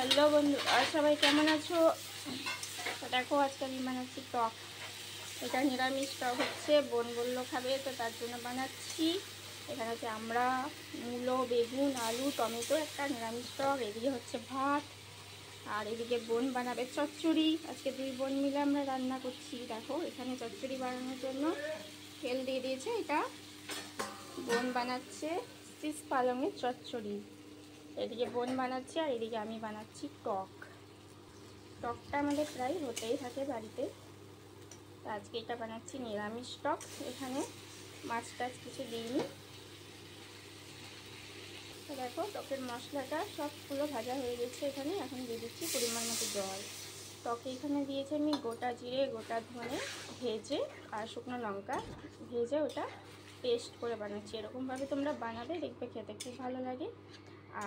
Hello বন্ধুরা, সবাই কেমন আছো? তো দেখো, আজকে আমি বানাচ্ছি টক। এটা নিরামিষ টক হচ্ছে, বোন বললো খাবে, তো তার জন্য বানাচ্ছি। এখানে হচ্ছে আমরা মূলো, বেগুন, আলু, টমেটো, একটা নিরামিষ টক। এদিকে হচ্ছে ভাত, আর এদিকে বোন বানাবে চচ্চড়ি। আজকে দুই বোন মিলে আমরা রান্না করছি। দেখো, এখানে চচ্চড়ি বানানোর জন্য তেল দিয়ে দিয়েছে। এটা বোন বানাচ্ছে শীষ পালংয়ের চচ্চড়ি। এদিকে বোন বানাচ্ছে আর এদিকে আমি বানাচ্ছি টক। টকটা আমাদের প্রায় হতেই থাকে বাড়িতে, তো আজকে এটা বানাচ্ছি নিরামিষ টক। এখানে মাছ টাছ কিছু দিইনি। তো দেখো, টকের মশলাটা সবগুলো ভাজা হয়ে গেছে। এখানে এখন দিয়ে দিচ্ছি পরিমাণ মতো জল। টকে এখানে দিয়েছি আমি গোটা জিরে, গোটা ধনে ভেজে, আর শুকনো লঙ্কা ভেজে ওটা পেস্ট করে বানাচ্ছি। এরকমভাবে তোমরা বানাবে, দেখবে খেতে খুব ভালো লাগে।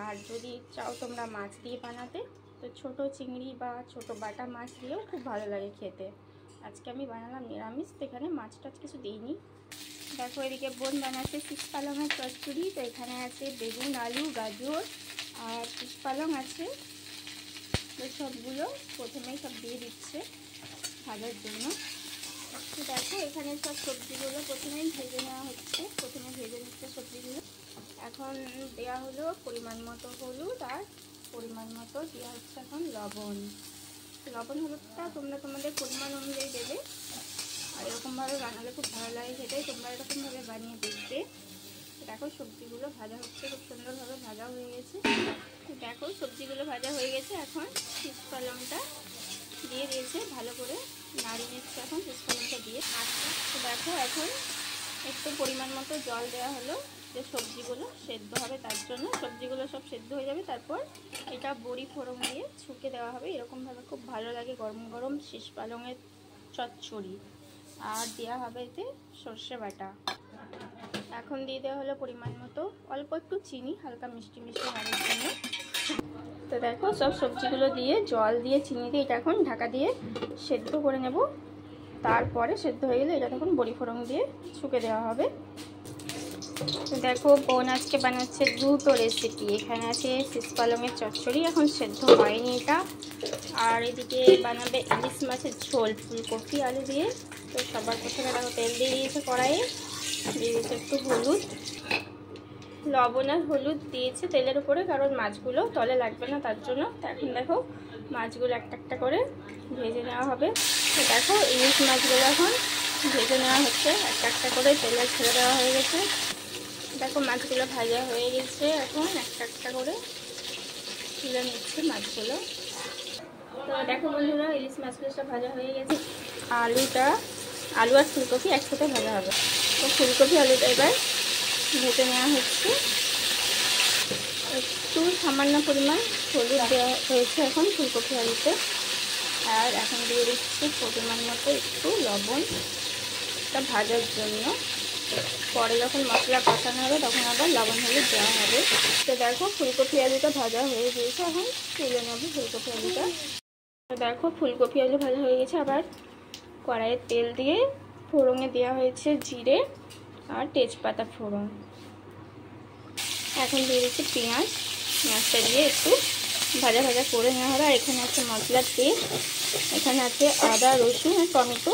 আর যদি চাও তোমরা মাছ দিয়ে বানাতে, তো ছোট চিংড়ি বা ছোট বাটা মাছ দিয়েও খুব ভালো লাগে খেতে। আজকে আমি বানালাম নিরামিষ, তো এখানে মাছ টাছ কিছু দিইনি। দেখো, এদিকে বোন বানাচ্ছে শীষ পালংয়ের চচ্চড়ি। তো এখানে আছে বেগুন, আলু, গাজর আর শীষ পালং আছে। তো সবগুলো প্রথমেই সব দিয়ে দিচ্ছে ভাজার জন্য। তো দেখো, এখানে সব সবজিগুলো প্রথমেই ভেজে নেওয়া হচ্ছে। প্রথমে ভেজে নিচ্ছে সবজিগুলো। এখন দেওয়া হলো পরিমাণ মতো হলুদ, আর পরিমাণ মতো দেওয়া হচ্ছে এখন লবণ। লবণ হলুদটা তোমরা তোমাদের পরিমাণ অনুযায়ী দেবে। আর এরকমভাবে বানালে খুব ভালো লাগে খেতে। তোমরা এরকমভাবে বানিয়ে দেখবে। দেখো, সবজিগুলো ভাজা হচ্ছে, খুব সুন্দরভাবে ভাজা হয়ে গেছে। দেখো, সবজিগুলো ভাজা হয়ে গেছে। এখন শীষ পালংটা দিয়ে দিয়েছে, ভালো করে নাড়িয়ে নিচ্ছে এখন শীষ পালংটা দিয়ে। তো দেখো, এখন একটু পরিমাণ মতো জল দেওয়া হলো, যে সবজিগুলো সেদ্ধ হবে তার জন্য। সবজিগুলো সব সেদ্ধ হয়ে যাবে, তারপর এটা বড়ি ফোড়ন দিয়ে ছুঁকে দেওয়া হবে। এরকমভাবে খুব ভালো লাগে গরম গরম শীষ পালংয়ের চচ্চড়ি। আর দেওয়া হবে এতে সর্ষে বাটা। এখন দিয়ে দেওয়া হলো পরিমাণ মতো অল্প একটু চিনি, হালকা মিষ্টি মিষ্টি হওয়ার জন্য। তো দেখো, সব সবজিগুলো দিয়ে জল দিয়ে চিনি দিয়ে এটা এখন ঢাকা দিয়ে সেদ্ধ করে নেব। তারপরে সেদ্ধ হয়ে গেলে এটা তখন বড়ি ফোড়ন দিয়ে ছুঁকে দেওয়া হবে। তো দেখো, বোন আজকে বানাচ্ছে দুটো রেসিপি। এখানে আছে শীষ পালংয়ের চচ্চড়ি, এখন সেদ্ধ হয়নি এটা। আর এদিকে বানাবে ইলিশ মাছের ঝোল ফুলকপি আলু দিয়ে। তো সবার প্রথমে দেখো, তেল দিয়ে দিয়েছে কড়াইয়ে, দিয়ে দিয়েছে একটু হলুদ, লবণ আর হলুদ দিয়েছে তেলের উপরে, কারণ মাছগুলো তলে লাগবে না তার জন্য। তো এখন দেখো, মাছগুলো একটা একটা করে ভেজে নেওয়া হবে। তো দেখো, ইলিশ মাছগুলো এখন ভেজে নেওয়া হচ্ছে, একটা একটা করে তেলে ছেড়ে দেওয়া হয়ে গেছে। দেখো, মাছগুলো ভাজা হয়ে গেছে, এখন একটা একটা করে তুলে নিচ্ছে মাছগুলো। তো দেখো বন্ধুরা, ইলিশ মাছগুলো সব ভাজা হয়ে গেছে। আলু আর ফুলকপি একসাথে ভাজা হবে। তো ফুলকপি আলুটা এবার ভেজে নেওয়া হচ্ছে। একটু সামান্য পরিমাণ হলুদ দেওয়া হয়েছে এখন ফুলকপি আলুতে। আর এখন দিয়ে দিচ্ছি পরিমাণ মতো একটু লবণ, এটা ভাজার জন্য। পরে যখন মশলা কষানো হবে তখন আবার লবণ হলুদ দেওয়া হবে। তো দেখো, ফুলকপি আলুটা ভাজা হয়ে গিয়েছে, এখন তুলে নেবো ফুলকপি আলুটা। তো দেখো, ফুলকপি আলু ভাজা হয়ে গেছে। আবার কড়াইয়ে তেল দিয়ে ফোড়নে দেওয়া হয়েছে জিরে আর তেজপাতা ফোড়ন। এখন দিয়ে দিচ্ছি পেঁয়াজ। পেঁয়াজটা দিয়ে একটু ভাজা ভাজা করে নেওয়া হবে। আর এখানে আছে মশলার তেল, এখানে আছে আদা, রসুন আর টমেটো।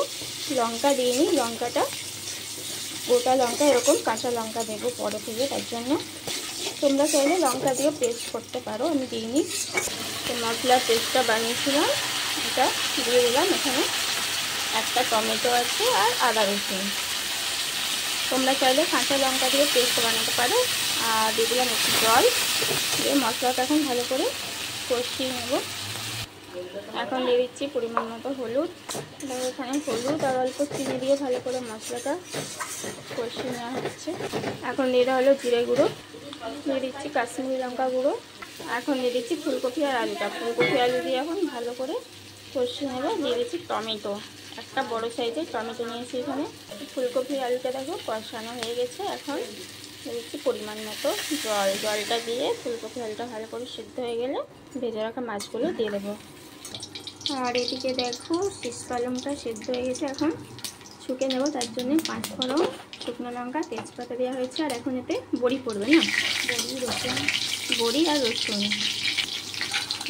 লঙ্কা দিইনি, লঙ্কাটা গোটা লঙ্কা, এরকম কাঁচা লঙ্কা দেবো পরে থেকে, তার জন্য তোমরা চাইলে লঙ্কা দিয়ে পেস্ট করতে পারো, আমি দিইনি। তো মশলার পেস্টটা বানিয়েছিলাম, এটা দিয়ে দিলাম। এখানে একটা টমেটো আছে আর আদা রসুন। তোমরা চাইলে কাঁচা লঙ্কা দিয়ে পেস্ট বানাতে পারো। আর দিয়ে দিলাম একটু জল দিয়ে মশলাটা এখন ভালো করে কষিয়ে নেব। এখন দিয়ে দিচ্ছি পরিমাণ মতো হলুদ। এখানে হলুদ আর অল্প চিনি দিয়ে ভালো করে মশলাটা কষিয়ে নেওয়া হচ্ছে। এখন দিয়ে দেওয়া হলো জিরে গুঁড়ো, দিয়ে দিচ্ছি কাশ্মীরি লঙ্কা গুঁড়ো। এখন দিয়ে দিচ্ছি ফুলকপি আর আলুটা। ফুলকপি আলু দিয়ে এখন ভালো করে কষিয়ে নেব। দিয়ে দিচ্ছি টমেটো, একটা বড় সাইজের টমেটো নিয়েছি এখানে। ফুলকপি আলুটা দেখো কষানো হয়ে গেছে। এখন দিয়ে দিচ্ছি পরিমাণ মতো জল। জলটা দিয়ে ফুলকপি আলুটা ভালো করে সিদ্ধ হয়ে গেলে ভেজে রাখা মাছগুলো দিয়ে দেবো। আর এদিকে দেখো, শীষ পালংটা সেদ্ধ হয়ে গেছে, এখন ছুঁকে নেব। তার জন্য 5 ফোড়ন, শুকনো লঙ্কা, তেজপাতা দেওয়া হয়েছে। আর এখন এতে বড়ি পড়বে না, বড়ি আর রসুন।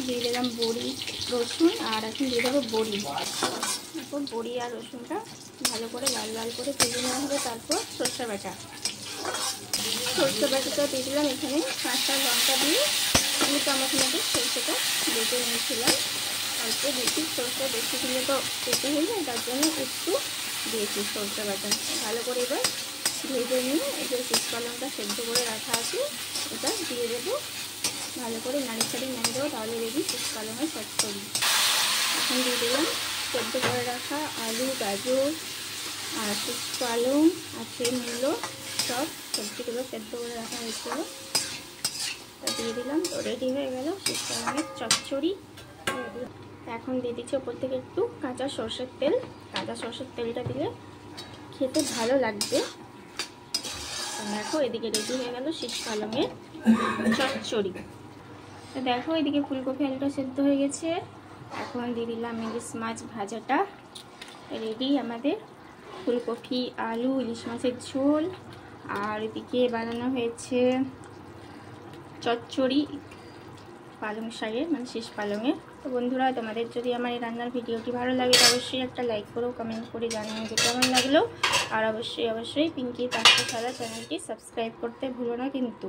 দিয়ে দিলাম বড়ি রসুন, আর এখন দিয়ে দেবো বড়ি। তারপর বড়ি আর রসুনটা ভালো করে লাল লাল করে ভেজে নেওয়া হবে। তারপর সরষে বাটাটা দিয়ে দিলাম। এখানে 5টা লঙ্কা দিয়ে 2 চামচ মতো সরষেটা বেটে নিয়েছিলাম। অল্প বেশি সরষে বেশি দিলে তো বেটে হয়ে যায়, তার জন্য একটু দিয়েছি সরষে বাটা। ভালো করে এবার ভেজে নিয়ে এই যে শীষ পালংটা সেদ্ধ করে রাখা আছে এটা দিয়ে দেবো। ভালো করে নাড়ি দেবো, তাহলে রেডি শীষ পালংয়ের চচ্চড়ি। এখন দিয়ে দিলাম সেদ্ধ করে রাখা আলু, গাজর আর শীষ পালং আছে মূলো, সব সবজিগুলো সেদ্ধ করে রাখা হয়েছিল দিয়ে দিলাম। তো রেডি হয়ে গেল শীষ পালংয়ের চচ্চড়ি। এখন দিয়ে দিচ্ছি ওপর থেকে একটু কাঁচা সরষের তেল। কাঁচা সরষের তেলটা দিলে খেতে ভালো লাগবে। দেখো এদিকে রেডি হয়ে গেল শীষ পালংয়ের চচ্চড়ি। তো দেখো এদিকে ফুলকপি আলুটা সেদ্ধ হয়ে গেছে। এখন দিয়ে দিলাম ইলিশ মাছ ভাজাটা। রেডি আমাদের ফুলকপি আলু ইলিশ মাছের ঝোল। আর এদিকে বানানো হয়েছে চচ্চড়ি পালং শাকের, মানে শীষ পালংয়ের। তো বন্ধুরা, তোমাদের যদি আমার এই রান্নার ভিডিওটি ভালো লাগে অবশ্যই একটা লাইক করো, কমেন্ট করে জানিও যে কেমন লাগলো। আর অবশ্যই পিঙ্কির পাস্তা ছাড়া চ্যানেলটি সাবস্ক্রাইব করতে ভুলো না কিন্তু।